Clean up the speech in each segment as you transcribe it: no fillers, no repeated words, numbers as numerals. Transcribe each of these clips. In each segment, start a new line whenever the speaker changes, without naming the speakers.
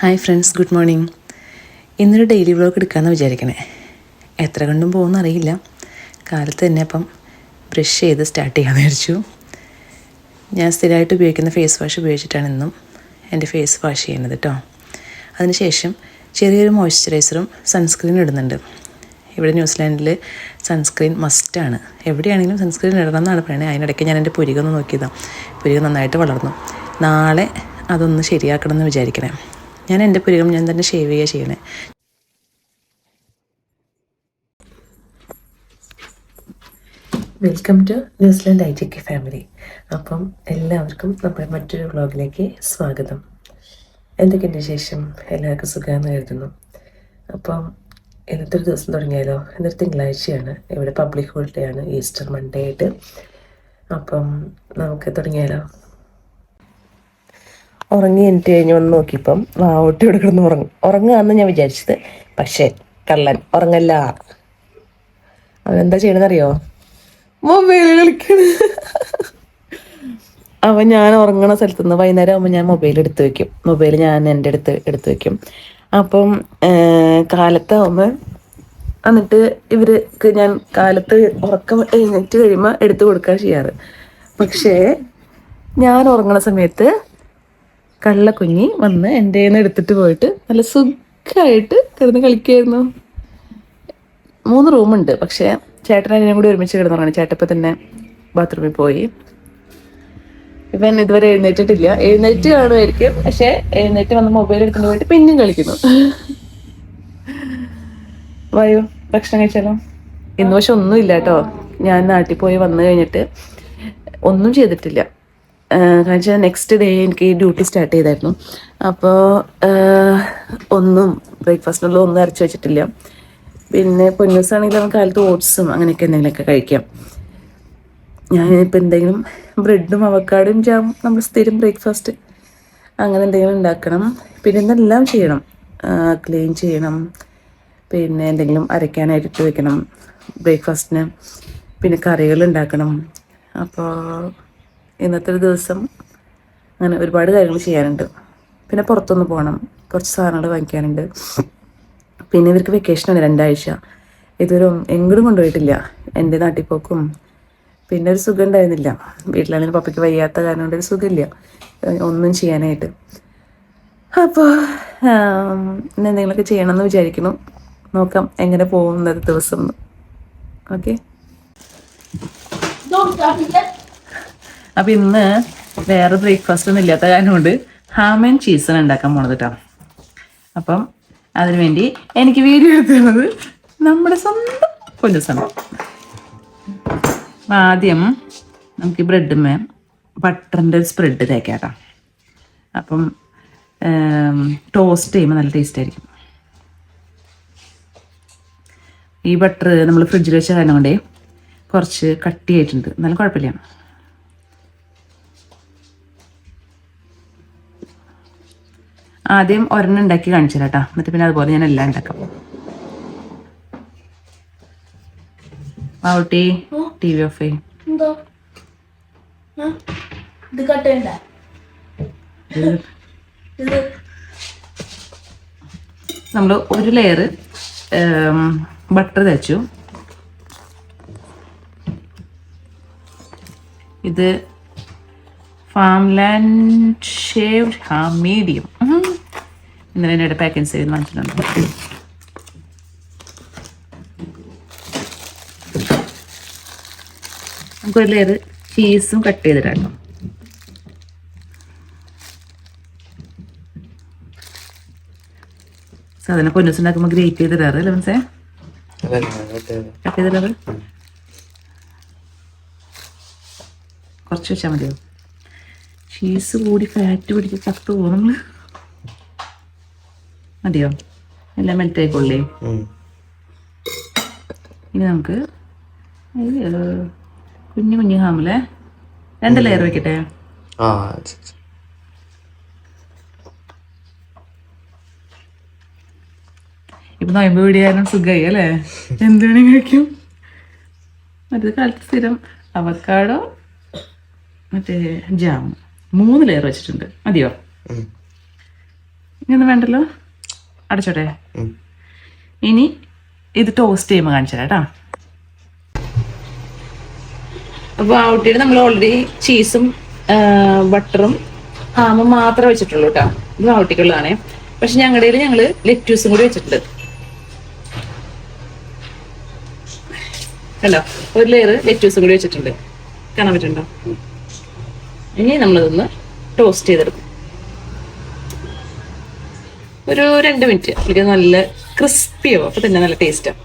Hi friends, good morning. ഇന്നൊരു daily vlog എടുക്കാമെന്ന് വിചാരിക്കണേ. എത്ര കണ്ടും പോകുമെന്ന് അറിയില്ല. കാലത്ത് തന്നെ അപ്പം ബ്രഷ് ചെയ്ത് സ്റ്റാർട്ട് ചെയ്യാമെന്ന് വിചാരിച്ചു. ഞാൻ സ്ഥിരമായിട്ട് ഉപയോഗിക്കുന്ന ഫേസ് വാഷ് ഉപയോഗിച്ചിട്ടാണ് ഇന്നും എൻ്റെ ഫേസ് വാഷ് ചെയ്യുന്നത് കേട്ടോ. അതിനുശേഷം ചെറിയൊരു മോയ്സ്ചറൈസറും സൺസ്ക്രീനും ഇടുന്നുണ്ട്. ഇവിടെ ന്യൂസിലാൻഡിൽ സൺസ്ക്രീൻ മസ്റ്റാണ്. എവിടെയാണെങ്കിലും സൺസ്ക്രീൻ ഇടണം എന്നാണ് പറയുന്നത്. അതിനിടയ്ക്ക് ഞാൻ എൻ്റെ പുരികം ഒന്ന് നോക്കിയതാണ്. പുരികം നന്നായിട്ട് വളർന്നു. നാളെ അതൊന്ന് ശരിയാക്കണം എന്ന് വിചാരിക്കണേ. ഞാൻ എൻ്റെ പുരികം ഞാൻ തന്നെ ഷേവ് ചെയ്യുക ചെയ്യണേ. Welcome to New Zealand ITK family. അപ്പം എല്ലാവർക്കും നമ്മുടെ മറ്റൊരു വ്ളോഗിലേക്ക് സ്വാഗതം. എന്തൊക്കെയുണ്ട് വിശേഷം? എല്ലാവർക്കും സുഖമാണെന്ന് കരുതുന്നു. അപ്പം ഇന്നത്തെ ഒരു ദിവസം തുടങ്ങിയാലോ. ഇന്നൊരു തിങ്കളാഴ്ചയാണ്. ഇവിടെ പബ്ലിക് ഹോളിഡേ ആണ്, ഈസ്റ്റർ മൺഡേ ആയിട്ട്. അപ്പം നമുക്ക് തുടങ്ങിയാലോ. ഉറങ്ങി എനിക്ക് കഴിഞ്ഞ് വന്ന് നോക്കിയപ്പം വാവട്ടി ഇവിടെ കിടന്ന് ഉറങ്ങുകയെന്ന് ഞാൻ വിചാരിച്ചത്. പക്ഷേ കള്ളൻ ഉറങ്ങല്ല. അവനെന്താ ചെയ്യണമെന്നറിയോ? മൊബൈൽ കളിക്കണ. അവൻ ഞാൻ ഉറങ്ങണ സ്ഥലത്ത് നിന്ന് വൈകുന്നേരം ആകുമ്പോൾ ഞാൻ മൊബൈൽ എടുത്ത് വെക്കും. മൊബൈൽ ഞാൻ എൻ്റെ എടുത്ത് വെക്കും. അപ്പം കാലത്താവുമ്പോൾ എന്നിട്ട് ഇവർക്ക് ഞാൻ കാലത്ത് ഉറക്കം എഴുന്നേറ്റ് കഴിയുമ്പോൾ എടുത്ത് കൊടുക്കാൻ ചെയ്യാറ്. പക്ഷേ ഞാൻ ഉറങ്ങണ സമയത്ത് കള്ളക്കുഞ്ഞി വന്ന് എൻ്റെ കയ്യിൽ നിന്ന് എടുത്തിട്ട് പോയിട്ട് നല്ല സുഖമായിട്ട് കിടന്ന് കളിക്കുമായിരുന്നു. 3 റൂമുണ്ട്. പക്ഷേ ചേട്ടനും അതിനും കൂടി ഒരുമിച്ച് കിടന്നുറങ്ങണം. ചേട്ടപ്പം തന്നെ ബാത്റൂമിൽ പോയി. ഇവൻ ഇതുവരെ എഴുന്നേറ്റിട്ടില്ല. എഴുന്നേറ്റ് കാണുമായിരിക്കും. പക്ഷേ എഴുന്നേറ്റ് വന്ന് മൊബൈൽ എടുത്തിട്ട് പോയിട്ട് പിന്നെയും കളിക്കുന്നു. വായു ഭക്ഷണം കഴിച്ചാലോ. ഇന്ന് പക്ഷെ ഒന്നുമില്ല കേട്ടോ. ഞാൻ നാട്ടിൽ പോയി വന്നു കഴിഞ്ഞിട്ട് ഒന്നും ചെയ്തിട്ടില്ല. കാരണം നെക്സ്റ്റ് ഡേ എനിക്ക് ഡ്യൂട്ടി സ്റ്റാർട്ട് ചെയ്തായിരുന്നു. അപ്പോൾ ഒന്നും ബ്രേക്ക്ഫാസ്റ്റിനുള്ള ഒന്നും അരച്ച് വെച്ചിട്ടില്ല. പിന്നെ പൊന്നൂസാണെങ്കിൽ നമുക്ക് കാലത്ത് ഓട്സും അങ്ങനെയൊക്കെ എന്തെങ്കിലുമൊക്കെ കഴിക്കാം. ഞാനിപ്പോൾ എന്തെങ്കിലും ബ്രെഡും അവക്കാടും ജാം നമ്മൾ സ്ഥിരം ബ്രേക്ക്ഫാസ്റ്റ് അങ്ങനെ എന്തെങ്കിലും ഉണ്ടാക്കണം. പിന്നെ ഇതെല്ലാം ചെയ്യണം. ക്ലീൻ ചെയ്യണം. പിന്നെ എന്തെങ്കിലും അരയ്ക്കാനായിട്ട് വെക്കണം ബ്രേക്ക്ഫാസ്റ്റിന്. പിന്നെ കറികൾ ഉണ്ടാക്കണം. അപ്പോൾ ഇന്നത്തെ ഒരു ദിവസം അങ്ങനെ ഒരുപാട് കാര്യങ്ങൾ ചെയ്യാനുണ്ട്. പിന്നെ പുറത്തൊന്ന് പോകണം. കുറച്ച് സാധനങ്ങൾ വാങ്ങിക്കാനുണ്ട്. പിന്നെ ഇവർക്ക് വെക്കേഷനാണ് 2 ആഴ്ച. ഇതുവരെ എങ്ങോട്ടും കൊണ്ടുപോയിട്ടില്ല. എൻ്റെ നാട്ടിൽ പോക്കും പിന്നെ ഒരു സുഖം ഉണ്ടായിരുന്നില്ല. വീട്ടിലാണെങ്കിൽ പപ്പയ്ക്ക് വയ്യാത്ത കാരണം കൊണ്ട് ഒരു സുഖമില്ല ഒന്നും ചെയ്യാനായിട്ട്. അപ്പോൾ ഇന്ന് എന്തെങ്കിലുമൊക്കെ ചെയ്യണമെന്ന് വിചാരിക്കുന്നു. നോക്കാം എങ്ങനെ പോകും ഇന്നത്തെ ദിവസം. ഓക്കെ. അപ്പം ഇന്ന് വേറെ ബ്രേക്ക്ഫാസ്റ്റ് ഒന്നും ഇല്ലാത്ത കാരണം കൊണ്ട് ഹാം ആൻഡ് ചീസാണ് ഉണ്ടാക്കാൻ പോണത് കേട്ടോ. അപ്പം അതിനുവേണ്ടി എനിക്ക് വീഡിയോ എടുത്തുള്ളത് നമ്മുടെ സ്വന്തം പൊന്നൂസാണ്. ആദ്യം നമുക്ക് ബ്രെഡുമേ ബട്ടറിൻ്റെ സ്പ്രെഡ് തേക്കാം കേട്ടോ. അപ്പം ടോസ്റ്റ് ചെയ്യുമ്പോൾ നല്ല ടേസ്റ്റ് ആയിരിക്കും. ഈ ബട്ടർ നമ്മൾ ഫ്രിഡ്ജിൽ വെച്ച കാരണം കൊണ്ടേ കുറച്ച് കട്ടിയായിട്ടുണ്ട്. എന്നാലും കുഴപ്പമില്ല. ആദ്യം ഒരെണ്ണം ഉണ്ടാക്കി കാണിച്ചു തരാം കേട്ടോ. എന്നിട്ട് പിന്നെ അതുപോലെ ഞാൻ എല്ലാം ഉണ്ടാക്കാം. ഔട്ടി TV ഓഫ് ചെയ്യും. നമ്മൾ ഒരു ലെയർ ബട്ടർ തേച്ചു. ഇത് ഫാംലാൻഡ് ഷേവ്ഡ് ഹാം മീഡിയം. ഇന്നലെ എൻ്റെ പാക്കിങ് ചെയ്ത് വാങ്ങിച്ചിട്ടുണ്ട്. നമുക്കൊരു ലെയർ ചീസും കട്ട് ചെയ്തിട്ടാട്ടോ. സാധാരണ പൊന്നൂസ് ഉണ്ടാക്കുമ്പോൾ ഗ്രേറ്റ് ചെയ്തിടാറ് അല്ലേ മനസ്സേ? കട്ട് ചെയ്തിടാറ് കുറച്ച് വെച്ചാൽ മതിയോ? ചീസ് കൂടി ഫാറ്റ് പിടിച്ച് ചത്തു പോകും നമ്മൾ. മതിയോ? എല്ലാം മെൽറ്റ് ആയിക്കൊള്ളേ. ഇനി നമുക്ക് കുഞ്ഞു ഹാമിലെ 2 ലെയർ വെക്കട്ടെ. ഇപ്പൊ നോയമ്പ് വീടിയാലും സുഖമായി അല്ലേ? എന്തുവേണേ കഴിക്കും. മറ്റേ കാലത്ത് സ്ഥിരം അവക്കാടോ മറ്റേ ജാം 3 ലെയർ വെച്ചിട്ടുണ്ട്. മതിയോ? ഇനിയൊന്നും വേണ്ടല്ലോ, അടച്ചോട്ടെ. ഇനി ഇത് ടോസ്റ്റ് ചെയ്യുമ്പോൾ കാണിച്ചു തരാം കേട്ടോ. അപ്പോൾ ഔട്ടിയിൽ നമ്മൾ ഓൾറെഡി ചീസും ബട്ടറും ഹാമും മാത്രമേ വെച്ചിട്ടുള്ളൂ കേട്ടോ. ഇത് ഔട്ടിക്കുള്ളതാണേ. പക്ഷെ ഞങ്ങളുടെ ഞങ്ങൾ ലെറ്റ്യൂസും കൂടി വെച്ചിട്ടുണ്ട്. അല്ലോ, ഒരു ലെയർ ലെറ്റ്യൂസും കൂടി വെച്ചിട്ടുണ്ട്. കാണാൻ പറ്റുന്നുണ്ടോ? ഇനി നമ്മളിതൊന്ന് ടോസ്റ്റ് ചെയ്തെടുക്കും. ഒരു 2 മിനിറ്റ് എനിക്ക് നല്ല ക്രിസ്പിയാവും. അപ്പോൾ തന്നെ നല്ല ടേസ്റ്റാണ്.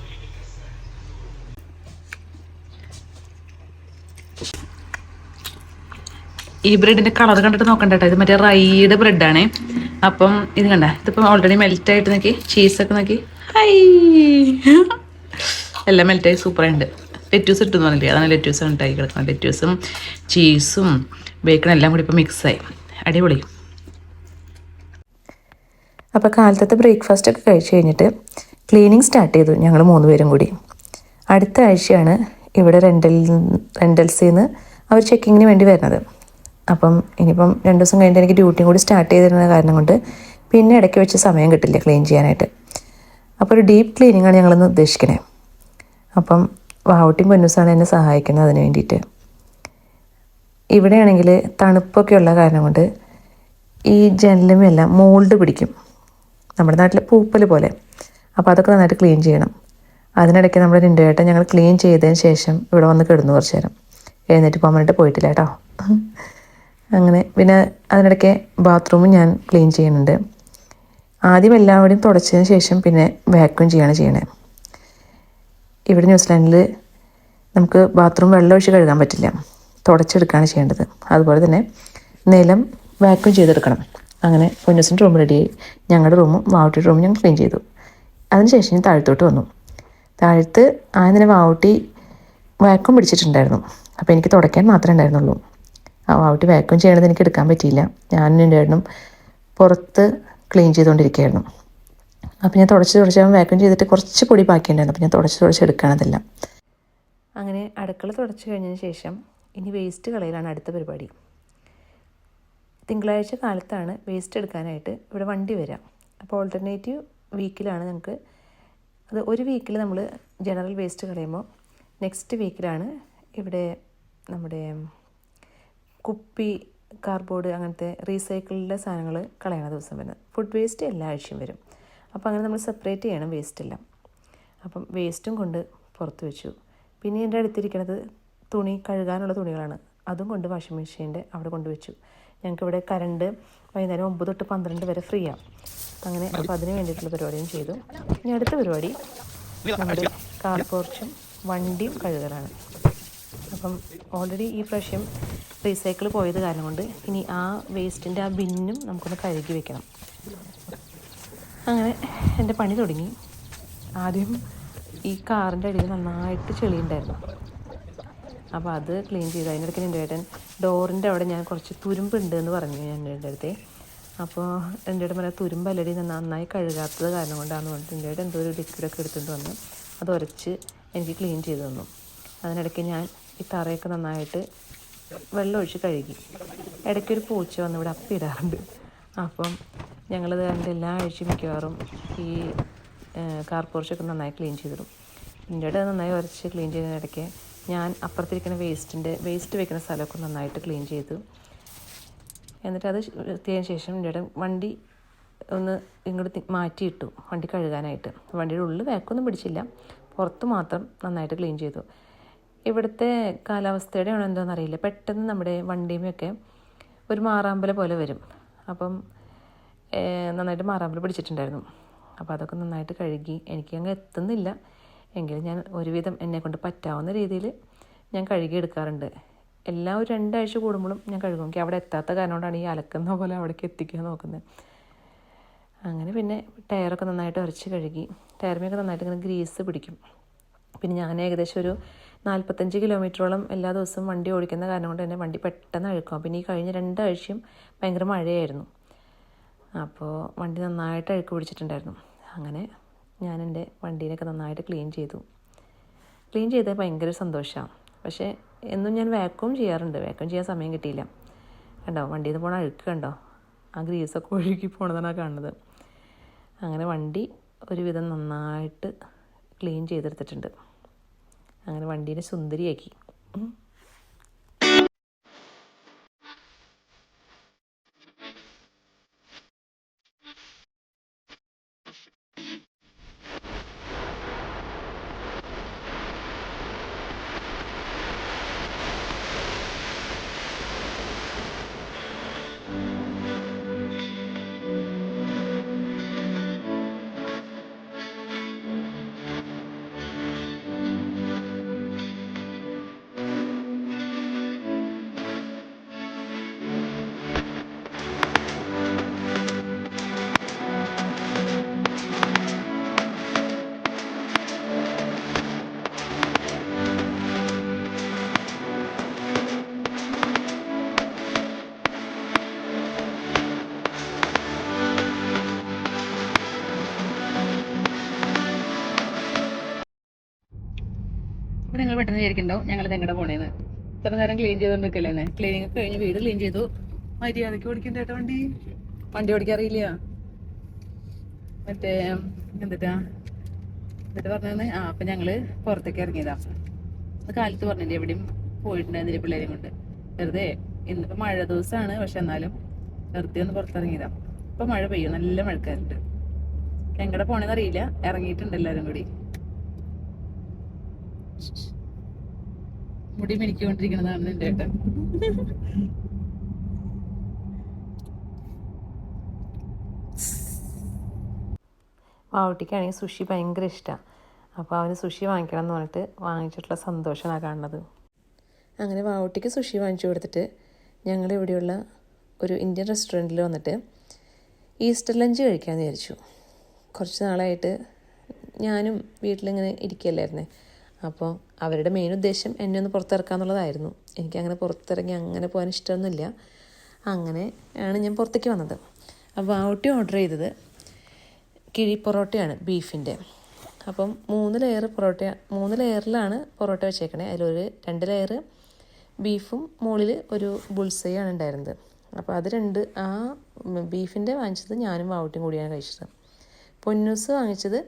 ഈ ബ്രെഡിന്റെ കളർ കണ്ടിട്ട് നോക്കണ്ട കേട്ടോ. ഇത് മറ്റേ റൈഡ് ബ്രെഡാണേ. അപ്പം ഇത് കണ്ട, ഇതിപ്പം ഓൾറെഡി മെൽറ്റ് ആയിട്ട് നോക്കി, ചീസൊക്കെ നോക്കി, ഹൈ എല്ലാം മെൽറ്റായി സൂപ്പറായിട്ടുണ്ട്. ലെറ്റ്യൂസ് ഇട്ടെന്ന് പറഞ്ഞില്ലേ, അതാണ് ലെറ്റ്യൂസ് ഉണ്ടായി കിടക്കുന്നത്. ലെറ്റ്യൂസും ചീസും ബേക്കണും എല്ലാം കൂടി ഇപ്പോൾ മിക്സായി, അടിപൊളി. അപ്പോൾ കാലത്തെ ബ്രേക്ക്ഫാസ്റ്റ് ഒക്കെ കഴിച്ച് കഴിഞ്ഞിട്ട് ക്ലീനിങ് സ്റ്റാർട്ട് ചെയ്തു ഞങ്ങൾ 3 പേരും കൂടി. അടുത്ത ആഴ്ചയാണ് ഇവിടെ റെൻ്റൽസിൽ നിന്ന് അവർ ചെക്കിങ്ങിന് വേണ്ടി വരുന്നത്. അപ്പം ഇനിയിപ്പം 2 ദിവസം കഴിഞ്ഞിട്ട് എനിക്ക് ഡ്യൂട്ടിയും കൂടി സ്റ്റാർട്ട് ചെയ്തിരുന്ന കാരണം കൊണ്ട് പിന്നെ ഇടയ്ക്ക് വെച്ച് സമയം കിട്ടില്ല ക്ലീൻ ചെയ്യാനായിട്ട്. അപ്പോൾ ഒരു ഡീപ്പ് ക്ലീനിങ്ങാണ് ഞങ്ങളൊന്ന് ഉദ്ദേശിക്കുന്നത്. അപ്പം വാവട്ടിയും പൊന്നൂസാണ് എന്നെ സഹായിക്കുന്നത് അതിന് വേണ്ടിയിട്ട്. ഇവിടെയാണെങ്കിൽ തണുപ്പൊക്കെ ഉള്ള കാരണം കൊണ്ട് ഈ ജനലുമെല്ലാം മോൾഡ് പിടിക്കും, നമ്മുടെ നാട്ടിൽ പൂപ്പൽ പോലെ. അപ്പോൾ അതൊക്കെ നന്നായിട്ട് ക്ലീൻ ചെയ്യണം. അതിനിടയ്ക്ക് നമ്മുടെ രണ്ടുപേട്ടൻ ഞങ്ങൾ ക്ലീൻ ചെയ്തതിന് ശേഷം ഇവിടെ വന്ന് കിടന്നു കുറച്ച് നേരം. എഴുന്നേറ്റ് പോകാൻ വേണ്ടിയിട്ട് പോയിട്ടില്ല കേട്ടോ. അങ്ങനെ പിന്നെ അതിനിടയ്ക്ക് ബാത്റൂമും ഞാൻ ക്ലീൻ ചെയ്യുന്നുണ്ട്. ആദ്യം എല്ലാവരുടെയും തുടച്ചതിന് ശേഷം പിന്നെ വാക്യൂം ചെയ്യണേ. ഇവിടെ ന്യൂസിലാൻഡിൽ നമുക്ക് ബാത്റൂം വെള്ളം ഒഴിച്ച് കഴുകാൻ പറ്റില്ല, തുടച്ചെടുക്കുകയാണ് ചെയ്യേണ്ടത്. അതുപോലെ തന്നെ നിലം വാക്യൂം ചെയ്തെടുക്കണം. അങ്ങനെ പൊന്നൂസിൻ്റെ റൂം റെഡിയായി. ഞങ്ങളുടെ റൂമും വാവട്ടിയുടെ റൂമും ഞങ്ങൾ ക്ലീൻ ചെയ്തു. അതിനുശേഷം ഞാൻ താഴത്തോട്ട് വന്നു. താഴത്ത് ആദ്യം വാവട്ടി വാക്യൂം പിടിച്ചിട്ടുണ്ടായിരുന്നു. അപ്പോൾ എനിക്ക് തുടയ്ക്കാൻ മാത്രമേ ഉണ്ടായിരുന്നുള്ളൂ. ആ വാവട്ടി വാക്യൂം ചെയ്യണത് എനിക്ക് എടുക്കാൻ പറ്റിയില്ല. ഞാനും എൻ്റെ ഏട്ടനും പുറത്ത് ക്ലീൻ ചെയ്തുകൊണ്ടിരിക്കുകയായിരുന്നു. അപ്പോൾ ഞാൻ തുടച്ച് വാക്യൂം ചെയ്തിട്ട് കുറച്ച് പൊടി ബാക്കിയുണ്ടായിരുന്നു. അപ്പോൾ ഞാൻ തുടച്ച് എടുക്കുകയാണതെല്ലാം. അങ്ങനെ അടുക്കള തുടച്ച് കഴിഞ്ഞതിന് ശേഷം ഇനി വേസ്റ്റ് കളയലാണ് അടുത്ത പരിപാടി. തിങ്കളാഴ്ച കാലത്താണ് വേസ്റ്റ് എടുക്കാനായിട്ട് ഇവിടെ വണ്ടി വരാം. അപ്പോൾ ഓൾട്ടർനേറ്റീവ് വീക്കിലാണ് ഞങ്ങൾക്ക് അത്. ഒരു വീക്കിൽ നമ്മൾ ജനറൽ വേസ്റ്റ് കളയുമ്പോൾ നെക്സ്റ്റ് വീക്കിലാണ് ഇവിടെ നമ്മുടെ കുപ്പി, കാർഡ്ബോർഡ് അങ്ങനത്തെ റീസൈക്കിളിൻ്റെ സാധനങ്ങൾ കളയണ ദിവസം വരുന്നത്. ഫുഡ് വേസ്റ്റ് എല്ലാ ആഴ്ചയും വരും. അപ്പോൾ അങ്ങനെ നമ്മൾ സെപ്പറേറ്റ് ചെയ്യണം വേസ്റ്റെല്ലാം. അപ്പം വേസ്റ്റും കൊണ്ട് പുറത്ത് വെച്ചു. പിന്നെ എൻ്റെ അടുത്തിരിക്കുന്നത് തുണി കഴുകാനുള്ള തുണികളാണ്. അതും കൊണ്ട് വാഷിംഗ് മെഷീൻ്റെ അവിടെ കൊണ്ടുവച്ചു. ഞങ്ങൾക്കിവിടെ കറണ്ട് വൈകുന്നേരം 9 തൊട്ട് 12 വരെ ഫ്രീ ആണ്. അങ്ങനെ അപ്പോൾ അതിന് വേണ്ടിയിട്ടുള്ള പരിപാടിയും ചെയ്തു. ഇനി അടുത്ത പരിപാടി നമ്മുടെ കാർ പോർച്ചും വണ്ടിയും കഴുകലാണ്. അപ്പം ഓൾറെഡി ഈ പ്രാവശ്യം റീസൈക്കിൾ പോയത് കാരണം കൊണ്ട് ഇനി ആ വേസ്റ്റിൻ്റെ ആ ബിന്നും നമുക്കൊന്ന് കഴുകി വെക്കണം. അങ്ങനെ എൻ്റെ പണി തുടങ്ങി. ആദ്യം ഈ കാറിൻ്റെ അടിയിൽ നന്നായിട്ട് ചെളിയുണ്ടായിരുന്നു. അപ്പോൾ അത് ക്ലീൻ ചെയ്തു. അതിനിടയ്ക്ക് എൻ്റെ ഏട്ടൻ ഡോറിൻ്റെ അവിടെ ഞാൻ കുറച്ച് തുരുമ്പുണ്ട് എന്ന് പറഞ്ഞു എൻ്റെ അടുത്ത്. അപ്പോൾ എൻ്റെ ഏട്ടൻ പറഞ്ഞാൽ തുരുമ്പല്ലടി നന്നായി കഴുകാത്തത് കാരണം കൊണ്ടാണെന്ന് പറഞ്ഞിട്ട് എൻ്റെ ഏട്ടൻ എന്തോ ഒരു ലിക്വിഡൊക്കെ എടുത്തുകൊണ്ട് വന്ന് അത് ഉരച്ച് എനിക്ക് ക്ലീൻ ചെയ്ത് തന്നു. അതിനിടയ്ക്ക് ഞാൻ ഈ തറയൊക്കെ നന്നായിട്ട് വെള്ളം ഒഴിച്ച് കഴുകി. ഇടയ്ക്കൊരു പൂച്ച വന്ന് ഇവിടെ അപ്പിടാറുണ്ട്. അപ്പം ഞങ്ങളത് അതിൻ്റെ എല്ലാ ആഴ്ചയും മിക്കവാറും ഈ കാർ പോർച്ചൊക്കെ നന്നായി ക്ലീൻ ചെയ്തിടും. എൻ്റെ ഇടയിൽ നന്നായി ഉരച്ച് ക്ലീൻ ചെയ്യുന്നതിനിടയ്ക്ക് ഞാൻ അപ്പുറത്തിരിക്കുന്ന വേസ്റ്റ് വെക്കുന്ന സ്ഥലമൊക്കെ നന്നായിട്ട് ക്ലീൻ ചെയ്തു. എന്നിട്ട് അത് എത്തിയതിന് ശേഷം എൻ്റെ വണ്ടി ഒന്ന് ഇങ്ങോട്ട് മാറ്റിയിട്ടു വണ്ടി കഴുകാനായിട്ട്. വണ്ടിയുടെ ഉള്ളിൽ വേക്കൊന്നും പിടിച്ചില്ല, പുറത്ത് മാത്രം നന്നായിട്ട് ക്ലീൻ ചെയ്തു. ഇവിടുത്തെ കാലാവസ്ഥയുടെ ആണോ എന്താണെന്ന് അറിയില്ല, പെട്ടെന്ന് നമ്മുടെ വണ്ടിയുമൊക്കെ ഒരു മാറാമ്പല പോലെ വരും. അപ്പം നന്നായിട്ട് മാറാമ്പല പിടിച്ചിട്ടുണ്ടായിരുന്നു. അപ്പോൾ അതൊക്കെ നന്നായിട്ട് കഴുകി. എനിക്ക് അങ്ങ് എത്തുന്നില്ല എങ്കിലും ഞാൻ ഒരുവിധം എന്നെക്കൊണ്ട് പറ്റാവുന്ന രീതിയിൽ ഞാൻ കഴുകിയെടുക്കാറുണ്ട്. എല്ലാം ഒരു 2 ആഴ്ച കൂടുമ്പോഴും ഞാൻ കഴുകും. എനിക്ക് അവിടെ എത്താത്ത കാരണം കൊണ്ടാണ് ഈ അലക്കുന്ന പോലെ അവിടേക്ക് എത്തിക്കാൻ നോക്കുന്നത്. അങ്ങനെ പിന്നെ ടയറൊക്കെ നന്നായിട്ട് ഉരച്ച് കഴുകി. ടയറിമൊക്കെ നന്നായിട്ട് ഇങ്ങനെ ഗ്രീസ് പിടിക്കും. പിന്നെ ഞാൻ ഏകദേശം ഒരു 45 കിലോമീറ്ററോളം എല്ലാ ദിവസവും വണ്ടി ഓടിക്കുന്ന കാരണം കൊണ്ട് തന്നെ വണ്ടി പെട്ടെന്ന് അഴുക്കും. പിന്നെ ഈ കഴിഞ്ഞ 2 ആഴ്ചയും ഭയങ്കര മഴയായിരുന്നു. അപ്പോൾ വണ്ടി നന്നായിട്ട് അഴുക്ക് പിടിച്ചിട്ടുണ്ടായിരുന്നു. അങ്ങനെ ഞാൻ എൻ്റെ വണ്ടീനൊക്കെ നന്നായിട്ട് ക്ലീൻ ചെയ്തു. ക്ലീൻ ചെയ്താൽ ഭയങ്കര സന്തോഷമാണ്. പക്ഷേ എന്നും ഞാൻ വാക്യൂം ചെയ്യാറുണ്ട്. വാക്യൂം ചെയ്യാൻ സമയം കിട്ടിയില്ല. കണ്ടോ വണ്ടിയിൽ നിന്ന് പോണ അഴുക്ക് കണ്ടോ, ആ ഗ്രീസൊക്കെ ഒഴുകി പോണതാണ് കാണുന്നത്.
അങ്ങനെ വണ്ടി ഒരുവിധം നന്നായിട്ട് ക്ലീൻ ചെയ്തെടുത്തിട്ടുണ്ട്. അങ്ങനെ വണ്ടീനെ സുന്ദരിയാക്കി.
അപ്പോൾ നിങ്ങൾ പെട്ടെന്ന് വിചാരിക്കുന്നുണ്ടോ ഞങ്ങൾ എങ്ങടെ പോണേന്ന്. ഇത്ര നേരം ക്ലീൻ ചെയ്തോണ്ടിരിക്കല്ലേ. ക്ലീനിങ് ഒക്കെ കഴിഞ്ഞ് വീട് ക്ലീൻ ചെയ്തു. മര്യാദയ്ക്ക് ഓടിക്കണ്ട കേട്ടോ വണ്ടി ഓടിക്കാറിയില്ല. മറ്റേ എന്നിട്ട് പറഞ്ഞത് അപ്പം ഞങ്ങള് പുറത്തേക്ക് ഇറങ്ങിയതാ. കാലത്ത് പറഞ്ഞില്ലേ എവിടെയും പോയിട്ടുണ്ടായിരുന്നില്ല പിള്ളേരെയും കൊണ്ട്. വെറുതെ ഇന്നിപ്പോ മഴ ദിവസമാണ്, പക്ഷെ എന്നാലും വെറുതെ ഒന്ന് പുറത്തിറങ്ങിയതാ. ഇപ്പൊ മഴ പെയ്യും, നല്ല മഴക്കാരുണ്ട്. എങ്ങടെ പോണേന്ന് അറിയില്ല, ഇറങ്ങിയിട്ടുണ്ട് എല്ലാരും കൂടി. മുടി മിനിക്കൊണ്ടിരിക്കണതാണ് എൻ്റെ ഏട്ടൻ.
വാവുട്ടിക്കാണെങ്കിൽ സുഷി ഭയങ്കര ഇഷ്ടമാണ്. അപ്പോൾ അവന് സുഷി വാങ്ങിക്കണം എന്ന് പറഞ്ഞിട്ട് വാങ്ങിച്ചിട്ടുള്ള സന്തോഷമാണ് കാണുന്നത്. അങ്ങനെ വാവുട്ടിക്ക് സുഷി വാങ്ങിച്ചു കൊടുത്തിട്ട് ഞങ്ങൾ ഇവിടെയുള്ള ഒരു ഇന്ത്യൻ റെസ്റ്റോറൻറ്റിൽ വന്നിട്ട് ഈസ്റ്റർ ലഞ്ച് കഴിക്കാമെന്ന് വിചാരിച്ചു. കുറച്ച് നാളായിട്ട് ഞാനും വീട്ടിലിങ്ങനെ ഇരിക്കുകയല്ലായിരുന്നേ. അപ്പോൾ അവരുടെ മെയിൻ ഉദ്ദേശം എന്നെ ഒന്ന് പുറത്തിറക്കുക എന്നുള്ളതായിരുന്നു. എനിക്കങ്ങനെ പുറത്തിറങ്ങി അങ്ങനെ പോകാൻ ഇഷ്ടമൊന്നുമില്ല. അങ്ങനെ ആണ് ഞാൻ പുറത്തേക്ക് വന്നത്. അപ്പോൾ വാവുട്ടി ഓർഡർ ചെയ്തത് കിഴി പൊറോട്ടയാണ്, ബീഫിൻ്റെ. അപ്പം 3 ലെയറിലാണ് പൊറോട്ട വെച്ചേക്കണേ. അതിലൊരു 2 ലെയർ ബീഫും മുകളിൽ ഒരു ബുൾസൈയാണ് ഉണ്ടായിരുന്നത്. അപ്പോൾ അത് ആ ബീഫിൻ്റെ വാങ്ങിച്ചത് ഞാനും വാവുട്ടിയും കൂടിയാണ് കഴിച്ചത്. പൊന്നൂസ് വാങ്ങിച്ചത്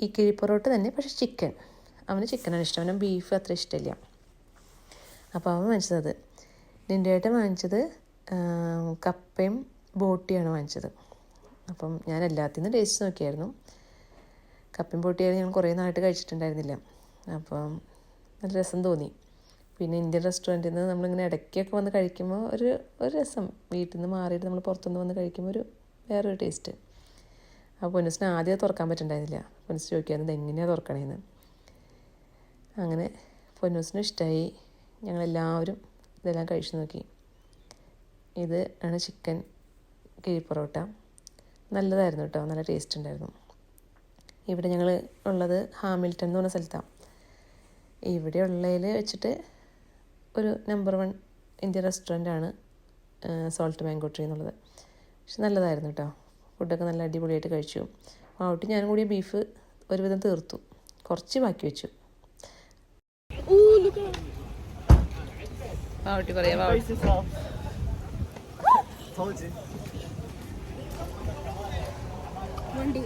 ഈ കിഴി പൊറോട്ട തന്നെ, പക്ഷേ ചിക്കൻ. അവന് ചിക്കനാണ് ഇഷ്ടം, അവന് ബീഫ് അത്ര ഇഷ്ടമില്ല. അപ്പോൾ അവൻ വാങ്ങിച്ചത്. നിൻ്റെയായിട്ട് വാങ്ങിച്ചത് കപ്പയും ബോട്ടിയാണ് വാങ്ങിച്ചത്. അപ്പം ഞാൻ എല്ലാത്തിൽ നിന്നും ടേസ്റ്റ് നോക്കിയായിരുന്നു. കപ്പയും ബോട്ടിയായിരുന്നു ഞങ്ങൾ കുറേ നാളായിട്ട് കഴിച്ചിട്ടുണ്ടായിരുന്നില്ല. അപ്പം നല്ല രസം തോന്നി. പിന്നെ ഇന്ത്യൻ റെസ്റ്റോറൻറ്റിൽ നിന്ന് നമ്മളിങ്ങനെ ഇടയ്ക്കൊക്കെ വന്ന് കഴിക്കുമ്പോൾ ഒരു രസം. വീട്ടിൽ നിന്ന് മാറിയിട്ട് നമ്മൾ പുറത്തുനിന്ന് വന്ന് കഴിക്കുമ്പോൾ വേറൊരു ടേസ്റ്റ്. അപ്പോൾ പൊന്നൂസിന് ആദ്യം തുറക്കാൻ പറ്റുന്നുണ്ടായിരുന്നില്ല. പൊന്നൂസ് ചോദിക്കാറുണ്ട് എങ്ങനെയാണ് തുറക്കണേന്ന്. അങ്ങനെ പൊന്നൂസിന് ഇഷ്ടമായി. ഞങ്ങളെല്ലാവരും ഇതെല്ലാം കഴിച്ചു നോക്കി. ഇത് ആണ് ചിക്കൻ കിഴി പൊറോട്ട. നല്ലതായിരുന്നു കേട്ടോ, നല്ല ടേസ്റ്റ് ഉണ്ടായിരുന്നു. ഇവിടെ ഞങ്ങൾ ഉള്ളത് ഹാമിൽട്ടൺ എന്ന് പറഞ്ഞ സ്ഥലത്താണ്. ഇവിടെ ഉള്ളതിൽ വെച്ചിട്ട് ഒരു നമ്പർ 1 ഇന്ത്യൻ റെസ്റ്റോറൻ്റാണ് സോൾട്ട് മാംഗോ ട്രീ എന്നുള്ളത്. പക്ഷെ നല്ലതായിരുന്നു കേട്ടോ. ഫുഡൊക്കെ നല്ല അടിപൊളിയായിട്ട് കഴിച്ചു. വാവുട്ടി ഞാനും കൂടി ബീഫ് ഒരുവിധം തീർത്തു, കുറച്ച് ബാക്കി വെച്ചു. വാവുട്ടി പറയാ വണ്ടി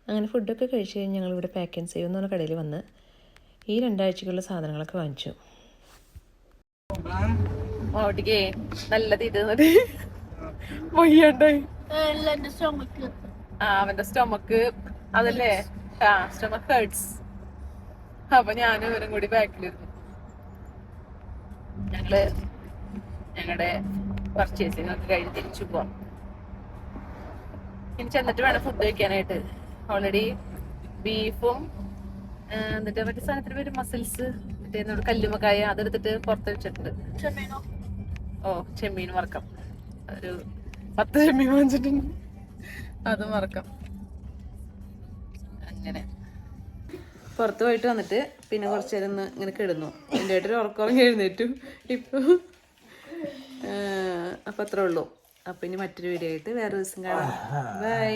അങ്ങനെ ഫുഡൊക്കെ കഴിച്ച് കഴിഞ്ഞ് ഞങ്ങളിവിടെ പാക്ക് ആൻഡ് സേവ് എന്ന് പറഞ്ഞ കടയിൽ വന്ന് ഈ 2 ആഴ്ചക്കുള്ള സാധനങ്ങളൊക്കെ വാങ്ങിച്ചു.
ഓട്ടിക്കേ നല്ല തീറ്റ വയ്യണ്ടായി. അവന്റെ സ്റ്റൊമക്ക് അതല്ലേ, സ്റ്റൊമക്ക് ഹേർട്സ്. അപ്പൊ ഞാനും ഇവരും കൂടി ബാക്കിലിരുന്നു. ഞങ്ങളുടെ പർച്ചേസിംഗ് ഒക്കെ കഴിഞ്ഞ് തിരിച്ചു പോവാം. ഇനി ചെന്നിട്ട് വേണം ഫുഡ് കഴിക്കാനായിട്ട്. ഓൾറെഡി ബീഫും എന്നിട്ട് മറ്റേ സാധനത്തിന് പേര് മസിൽസ്, മറ്റേ കല്ലുമക്കായ അതെടുത്തിട്ട് പുറത്ത് വെച്ചിട്ടുണ്ട്. ചെമ്മീൻ വറക്കാം. ഒരു 10 ചെമ്മീൻ വാങ്ങിച്ചിട്ടുണ്ട്, അത് വറക്കാം. അങ്ങനെ പുറത്ത് പോയിട്ട് വന്നിട്ട് പിന്നെ കുറച്ച് നേരം ഇങ്ങനെ കിടന്നു. എൻ്റെ ആയിട്ടൊരു ഉറക്കം എഴുന്നേറ്റു ഇപ്പോൾ. അപ്പം അത്രേ ഉള്ളൂ. അപ്പം ഇനി മറ്റൊരു വീഡിയോ ആയിട്ട് വേറെ ദിവസം കാണാം. ബൈ.